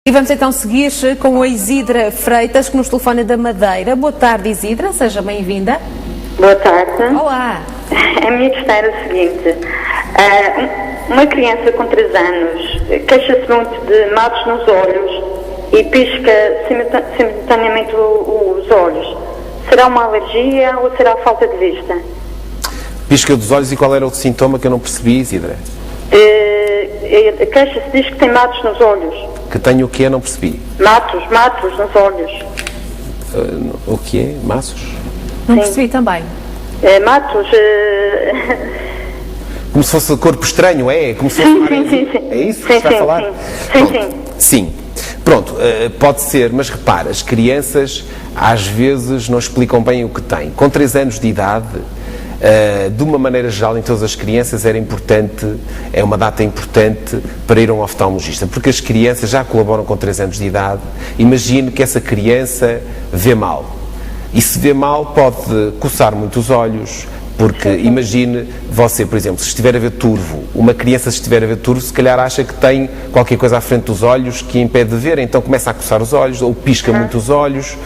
E vamos então seguir com a Isidra Freitas, que nos telefona da Madeira. Boa tarde, Isidra, seja bem-vinda. Boa tarde. Olá. A minha questão era o seguinte: uma criança com 3 anos queixa-se muito de matos nos olhos e pisca simultaneamente os olhos. Será uma alergia ou será falta de vista? Pisca dos olhos, e qual era o sintoma que eu não percebi, Isidra? Queixa-se, diz que tem matos nos olhos. Que tenho o quê? Não percebi. Matos nos olhos. O que é? Maços? Não percebi também. Matos. Como se fosse corpo estranho, é? Como se fosse Sim. É isso que se está a falar? Sim. Pronto, pode ser, mas repara, as crianças às vezes não explicam bem o que têm. Com 3 anos de idade, de uma maneira geral, em todas as crianças é uma data importante para ir a um oftalmologista, porque as crianças já colaboram com 3 anos de idade. Imagine que essa criança vê mal, e se vê mal pode coçar muito os olhos, porque imagine você, por exemplo, se estiver a ver turvo, uma criança se estiver a ver turvo, se calhar acha que tem qualquer coisa à frente dos olhos que impede de ver, então começa a coçar os olhos, ou pisca muito os olhos.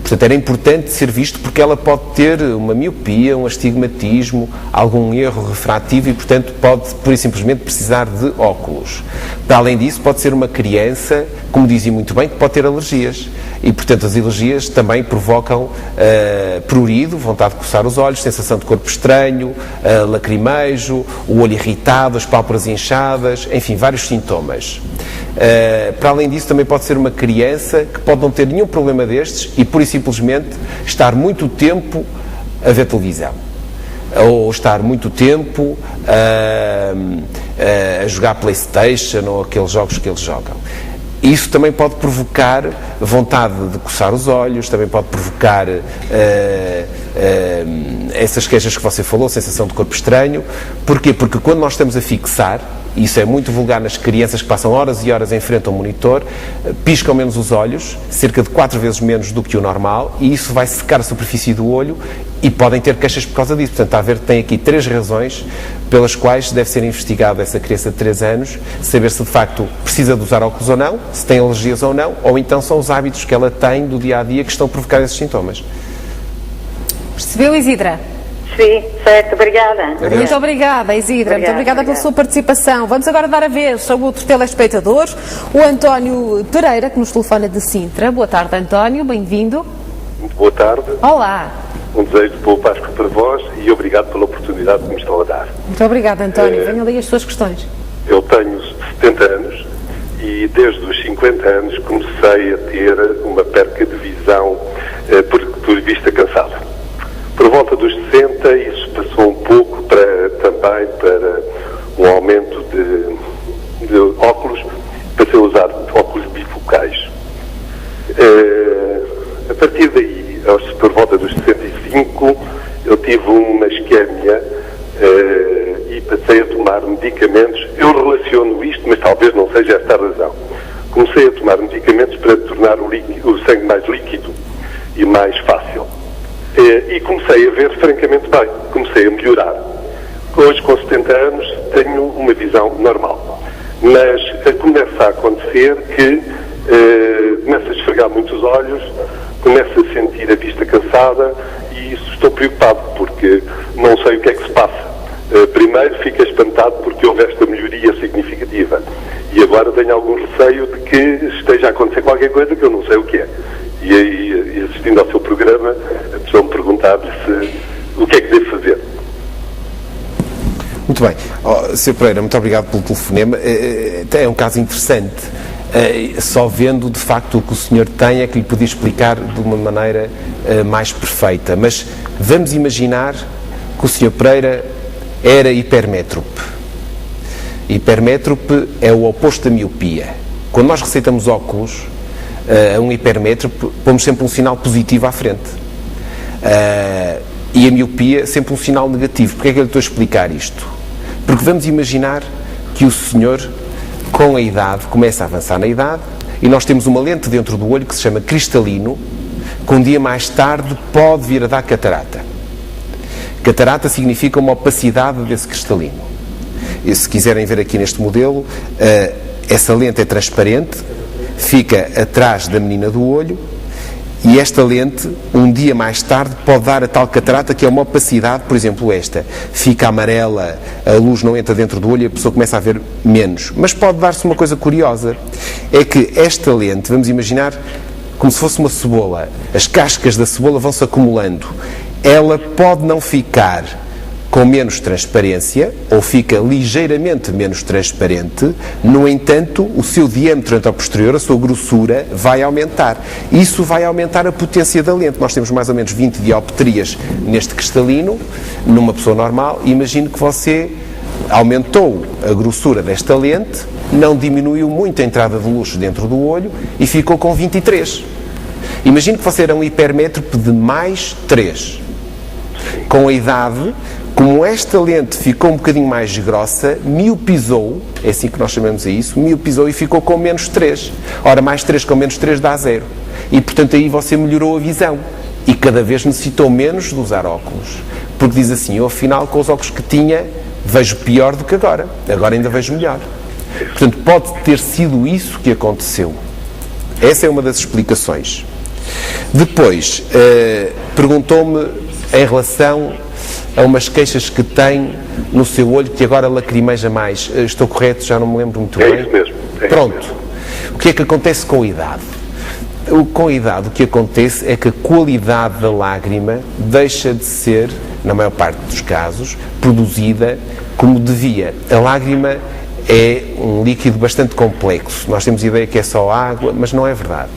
Portanto, era importante ser visto, porque ela pode ter uma miopia, um astigmatismo, algum erro refrativo, e, portanto, pode, pura e simplesmente, precisar de óculos. Para além disso, pode ser uma criança, como dizia muito bem, que pode ter alergias. E, portanto, as alergias também provocam prurido, vontade de coçar os olhos, sensação de corpo estranho, lacrimejo, o olho irritado, as pálpebras inchadas, enfim, vários sintomas. Para além disso, também pode ser uma criança que pode não ter nenhum problema destes e, pura e simplesmente, estar muito tempo a ver televisão, ou estar muito tempo a jogar PlayStation ou aqueles jogos que eles jogam. Isso também pode provocar vontade de coçar os olhos, também pode provocar essas queixas que você falou, sensação de corpo estranho. Porquê? Porque quando nós estamos a fixar, e isso é muito vulgar nas crianças que passam horas e horas em frente ao monitor, piscam menos os olhos, cerca de 4 vezes menos do que o normal, e isso vai secar a superfície do olho e podem ter queixas por causa disso. Portanto, está a ver que tem aqui 3 razões pelas quais deve ser investigada essa criança de 3 anos, saber se de facto precisa de usar óculos ou não, se tem alergias ou não, ou então são os hábitos que ela tem do dia-a-dia que estão a provocar esses sintomas. Percebeu, Isidra? Sim, certo, obrigada. Muito obrigada, Isidra. Muito obrigada pela sua participação. Vamos agora dar a vez a outro telespectador, o António Pereira, que nos telefona de Sintra. Boa tarde, António, bem-vindo. Muito boa tarde. Olá. Um desejo de boa Páscoa para vós e obrigado pela oportunidade que me estão a dar. Muito obrigada, António. Venham ali as suas questões. Eu tenho 70 anos e desde os 50 anos comecei a ter uma perca de visão por vista cansada. Por volta dos 60 isso passou um pouco também para um aumento de óculos, passei a usar óculos bifocais. A partir daí, por volta dos 65, eu tive uma isquémia e passei a tomar medicamentos. Eu relaciono isto, mas talvez não seja esta a razão. Comecei a tomar medicamentos para tornar o sangue mais líquido e mais fácil. E comecei a ver francamente bem, comecei a melhorar. Hoje, com 70 anos, tenho uma visão normal. Mas começa a acontecer que começo a esfregar muito os olhos, começo a sentir a vista cansada e isso estou preocupado, porque não sei o que é que se passa. Primeiro fico espantado porque houve esta melhoria significativa e agora tenho algum receio de que esteja a acontecer qualquer coisa que eu não sei o que é. E aí, assistindo ao seu programa, a pessoa me perguntar-lhe o que é que devo fazer. Muito bem. Sr. Pereira, muito obrigado pelo telefonema. É um caso interessante. Só vendo, de facto, o que o senhor tem é que lhe podia explicar de uma maneira mais perfeita. Mas vamos imaginar que o Sr. Pereira era hipermétrope. Hipermétrope é o oposto da miopia. Quando nós receitamos óculos a um hipermétrope, pomos sempre um sinal positivo à frente. E a miopia sempre um sinal negativo. Porquê é que eu lhe estou a explicar isto? Porque vamos imaginar que o senhor, com a idade, começa a avançar na idade e nós temos uma lente dentro do olho que se chama cristalino, que um dia mais tarde pode vir a dar catarata. Catarata significa uma opacidade desse cristalino. E se quiserem ver aqui neste modelo, Essa lente é transparente, fica atrás da menina do olho, e esta lente, um dia mais tarde, pode dar a tal catarata que é uma opacidade, por exemplo esta. Fica amarela, a luz não entra dentro do olho e a pessoa começa a ver menos. Mas pode dar-se uma coisa curiosa, é que esta lente, vamos imaginar como se fosse uma cebola, as cascas da cebola vão-se acumulando. Ela pode não ficar com menos transparência, ou fica ligeiramente menos transparente, no entanto, o seu diâmetro anteroposterior, a sua grossura, vai aumentar. Isso vai aumentar a potência da lente. Nós temos mais ou menos 20 dioptrias neste cristalino, numa pessoa normal. Imagine que você aumentou a grossura desta lente, não diminuiu muito a entrada de luz dentro do olho e ficou com 23. Imagine que você era um hipermétrope de mais 3. Com a idade, como esta lente ficou um bocadinho mais grossa, miopizou, é assim que nós chamamos a isso, miopizou e ficou com menos 3. Ora, mais 3 com menos 3 dá 0. E, portanto, aí você melhorou a visão. E cada vez necessitou menos de usar óculos. Porque diz assim, eu afinal, com os óculos que tinha, vejo pior do que agora. Agora ainda vejo melhor. Portanto, pode ter sido isso que aconteceu. Essa é uma das explicações. Depois, perguntou-me em relação a umas queixas que tem no seu olho que agora lacrimeja mais. Estou correto? Já não me lembro muito bem. É isso mesmo. Pronto. Isso mesmo. O que é que acontece com a idade? Com a idade, o que acontece é que a qualidade da lágrima deixa de ser, na maior parte dos casos, produzida como devia. A lágrima é um líquido bastante complexo. Nós temos a ideia que é só água, mas não é verdade.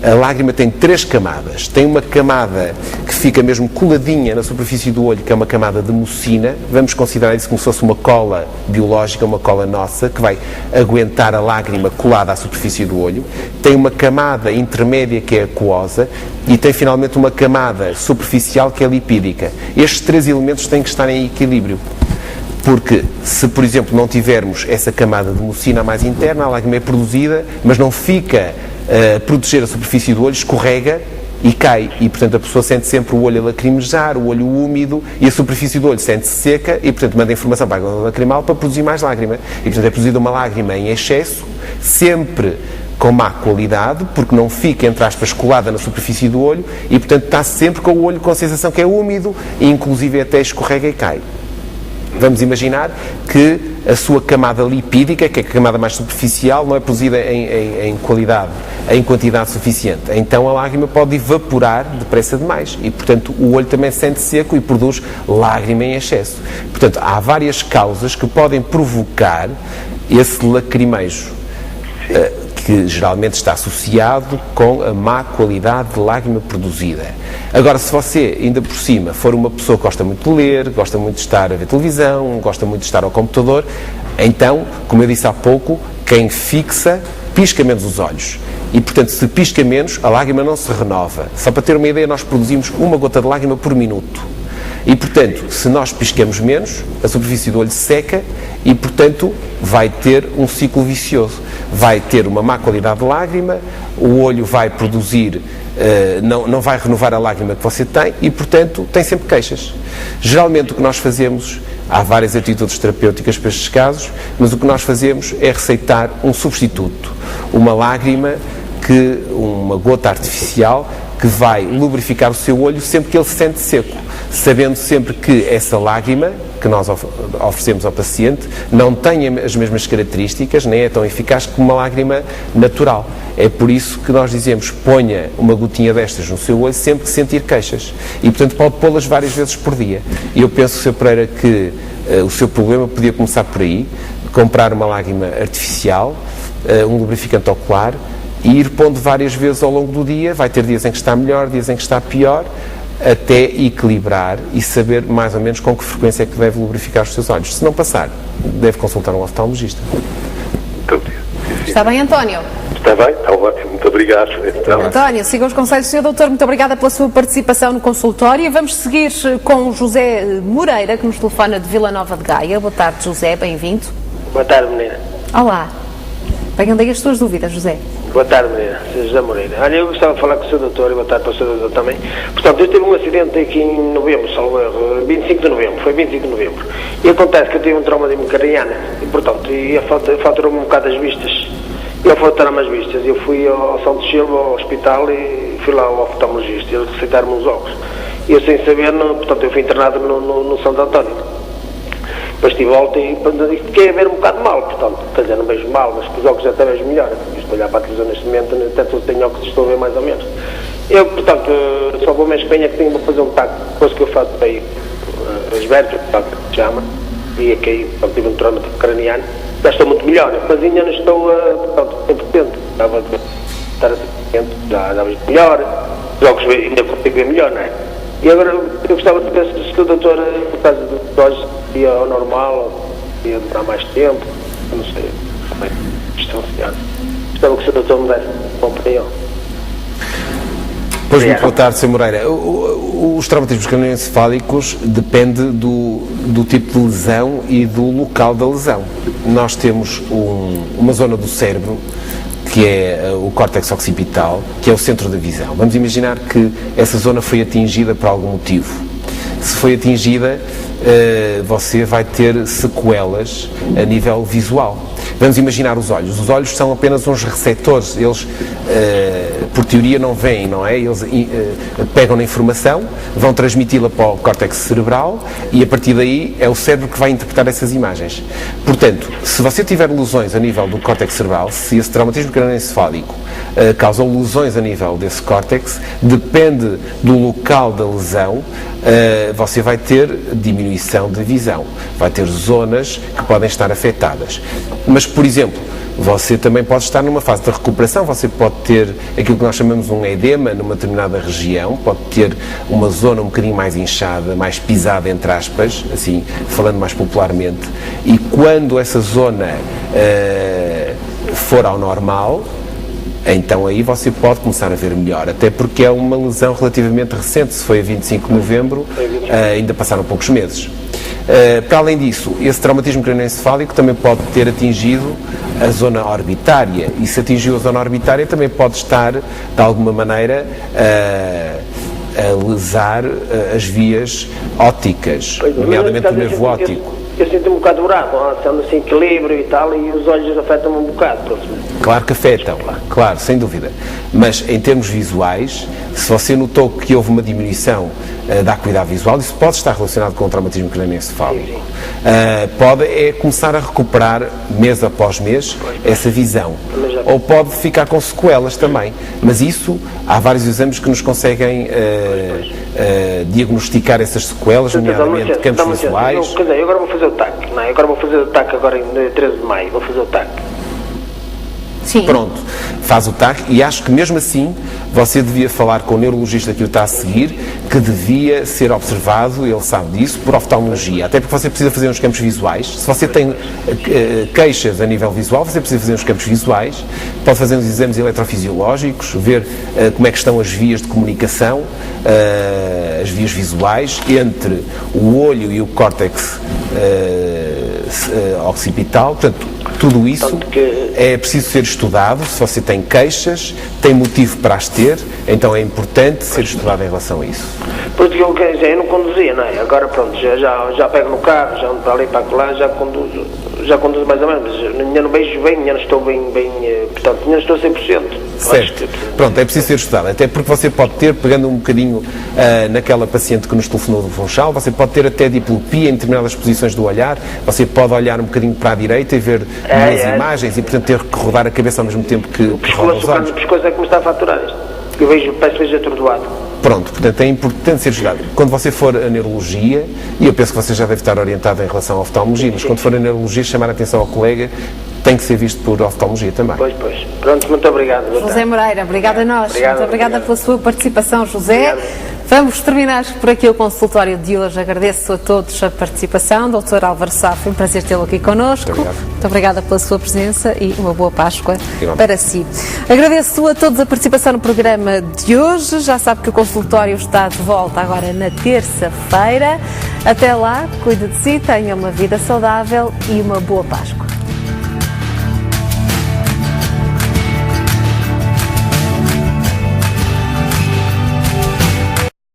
A lágrima tem 3 camadas. Tem uma camada que fica mesmo coladinha na superfície do olho, que é uma camada de mucina. Vamos considerar isso como se fosse uma cola biológica, uma cola nossa, que vai aguentar a lágrima colada à superfície do olho. Tem uma camada intermédia, que é aquosa, e tem finalmente uma camada superficial, que é lipídica. Estes 3 elementos têm que estar em equilíbrio. Porque se, por exemplo, não tivermos essa camada de mucina mais interna, a lágrima é produzida, mas não fica a proteger a superfície do olho, escorrega e cai. E, portanto, a pessoa sente sempre o olho a lacrimejar, o olho úmido, e a superfície do olho sente-se seca e, portanto, manda informação para a glândula lacrimal para produzir mais lágrima. E, portanto, é produzida uma lágrima em excesso, sempre com má qualidade, porque não fica, entre aspas, colada na superfície do olho e, portanto, está sempre com o olho com a sensação que é úmido e, inclusive, até escorrega e cai. Vamos imaginar que a sua camada lipídica, que é a camada mais superficial, não é produzida em qualidade, em quantidade suficiente. Então a lágrima pode evaporar depressa demais e, portanto, o olho também se sente seco e produz lágrima em excesso. Portanto, há várias causas que podem provocar esse lacrimejo, que geralmente está associado com a má qualidade de lágrima produzida. Agora, se você, ainda por cima, for uma pessoa que gosta muito de ler, gosta muito de estar a ver televisão, gosta muito de estar ao computador, então, como eu disse há pouco, quem fixa, pisca menos os olhos. E, portanto, se pisca menos, a lágrima não se renova. Só para ter uma ideia, nós produzimos 1 gota de lágrima por minuto. E, portanto, se nós piscamos menos, a superfície do olho seca e, portanto, vai ter um ciclo vicioso. Vai ter uma má qualidade de lágrima, o olho vai produzir, não vai renovar a lágrima que você tem e, portanto, tem sempre queixas. Geralmente o que nós fazemos, há várias atitudes terapêuticas para estes casos, mas o que nós fazemos é receitar um substituto, uma lágrima, uma gota artificial que vai lubrificar o seu olho sempre que ele se sente seco, sabendo sempre que essa lágrima que nós oferecemos ao paciente não tem as mesmas características, nem é tão eficaz como uma lágrima natural. É por isso que nós dizemos, ponha uma gotinha destas no seu olho sempre que sentir queixas. E, portanto, pode pô-las várias vezes por dia. E eu penso, Sr. Pereira, que o seu problema podia começar por aí, comprar uma lágrima artificial, um lubrificante ocular, e ir pondo várias vezes ao longo do dia. Vai ter dias em que está melhor, dias em que está pior, até equilibrar e saber mais ou menos com que frequência é que deve lubrificar os seus olhos. Se não passar, deve consultar um oftalmologista. Muito obrigado. Está bem, António? Está bem, está ótimo. Muito obrigado. Então. António, siga os conselhos do Sr. Doutor. Muito obrigada pela sua participação no consultório. Vamos seguir com o José Moreira, que nos telefona de Vila Nova de Gaia. Boa tarde, José. Bem-vindo. Boa tarde, menina. Olá. Venham daí as suas dúvidas, José. Boa tarde, Maria. José Moreira. Olha, eu gostava de falar com o Sr. Doutor e boa tarde para o Sr. Doutor também. Portanto, eu tive um acidente aqui em novembro, salvo erro, 25 de novembro, foi 25 de novembro. E acontece que eu tive um trauma de hemocraniana e, portanto, faturou-me um bocado as vistas. Eu faltaram-me as vistas. Eu fui ao Santo Silva, ao hospital, e fui lá ao oftalmologista e eles receitaram-me os óculos. E eu, sem saber, portanto, eu fui internado no Santo António. Depois tive volta e fiquei a ver um bocado mal, portanto, quer dizer, não vejo mal, mas com os óculos até vejo melhor. Estou a olhar para a televisão neste momento, até tenho óculos, estou a ver mais ou menos. Eu, portanto, só vou mês que vem é que tenho para fazer um taco, depois que eu faço aí as vértebras, portanto, que se chama, e aqui, portanto, tive um trauma craniano, já estou muito melhor, mas ainda não estou, portanto, 100%, estava a estar a 100%, já vejo melhor, os óculos ainda consigo ver melhor, não é? E agora eu gostava de saber se o doutor, por causa de hoje, ia ao normal, ou ia demorar mais tempo, eu não sei como é que isto funciona. Gostava que o doutor me desse uma opinião. Pois, muito boa tarde, Sr. Moreira. Os traumatismos cranioencefálicos depende do tipo de lesão e do local da lesão. Nós temos uma zona do cérebro que é o córtex occipital, que é o centro da visão. Vamos imaginar que essa zona foi atingida por algum motivo. Se foi atingida, você vai ter sequelas a nível visual. Vamos imaginar os olhos. Os olhos são apenas uns receptores. Eles, por teoria, não veem, não é? Eles pegam na informação, vão transmiti-la para o córtex cerebral e, a partir daí, é o cérebro que vai interpretar essas imagens. Portanto, se você tiver lesões a nível do córtex cerebral, se esse traumatismo cranioencefálico causou lesões a nível desse córtex, depende do local da lesão, você vai ter diminuição de visão, vai ter zonas que podem estar afetadas. Mas, por exemplo, você também pode estar numa fase de recuperação, você pode ter aquilo que nós chamamos um edema numa determinada região, pode ter uma zona um bocadinho mais inchada, mais pisada, entre aspas, assim, falando mais popularmente, e quando essa zona for ao normal, então aí você pode começar a ver melhor, até porque é uma lesão relativamente recente, se foi a 25 de novembro, ainda passaram poucos meses. Para além disso, esse traumatismo cranioencefálico também pode ter atingido a zona orbitária, e se atingiu a zona orbitária também pode estar, de alguma maneira, a lesar as vias ópticas, nomeadamente o nervo óptico. Eu sinto um bocado bravo, sendo assim equilíbrio e tal, e os olhos afetam-me um bocado. Claro que afetam, claro, sem dúvida. Mas em termos visuais, se você notou que houve uma diminuição da acuidade visual, isso pode estar relacionado com o traumatismo cranioencefálico. Pode começar a recuperar, mês após mês, essa visão. Ou pode ficar com sequelas também. Mas isso, há vários exames que nos conseguem diagnosticar essas sequelas, nomeadamente campos visuais. Quer dizer, eu agora vou fazer o TAC, não é? Agora vou fazer o TAC agora em 13 de maio, vou fazer o TAC. Sim. Pronto, faz o TAC e acho que mesmo assim você devia falar com o neurologista que o está a seguir, que devia ser observado, ele sabe disso, por oftalmologia, até porque você precisa fazer uns campos visuais. Se você tem queixas a nível visual, você precisa fazer uns campos visuais, pode fazer uns exames eletrofisiológicos, ver como é que estão as vias de comunicação, as vias visuais entre o olho e o córtex occipital, portanto, tudo isso é preciso ser estudado. Se você tem queixas, tem motivo para as ter, então é importante ser estudado em relação a isso. Porque eu não conduzia, não é? Agora pronto, já pego no carro, já ando para ali para lá, já conduzo mais ou menos, mas ainda não vejo bem, ainda não estou bem, portanto, ainda não estou 100%. Certo. Pronto, é preciso ser estudado, até porque você pode ter, pegando um bocadinho naquela paciente que nos telefonou do Funchal, você pode ter até diplopia em determinadas posições do olhar, você pode olhar um bocadinho para a direita e ver duas imagens e, portanto, ter que rodar a cabeça ao mesmo tempo que roda os olhos. O pescoço é que me está a faturar isto. Eu parece que vejo atordoado. Pronto, portanto é importante ser estudado. Quando você for a neurologia, e eu penso que você já deve estar orientado em relação à oftalmologia, mas quando for a neurologia, chamar a atenção ao colega, tem que ser visto por oftalmologia também. Pois. Pronto, muito obrigado. José Moreira, obrigada a nós. Muito obrigada pela sua participação, José. Obrigado. Vamos terminar por aqui o consultório de hoje. Agradeço a todos a participação. Dr. Álvaro Sá, foi um prazer tê-lo aqui connosco. Muito obrigada pela sua presença e uma boa Páscoa para si. Agradeço a todos a participação no programa de hoje. Já sabe que o consultório está de volta agora na terça-feira. Até lá, cuide de si, tenha uma vida saudável e uma boa Páscoa.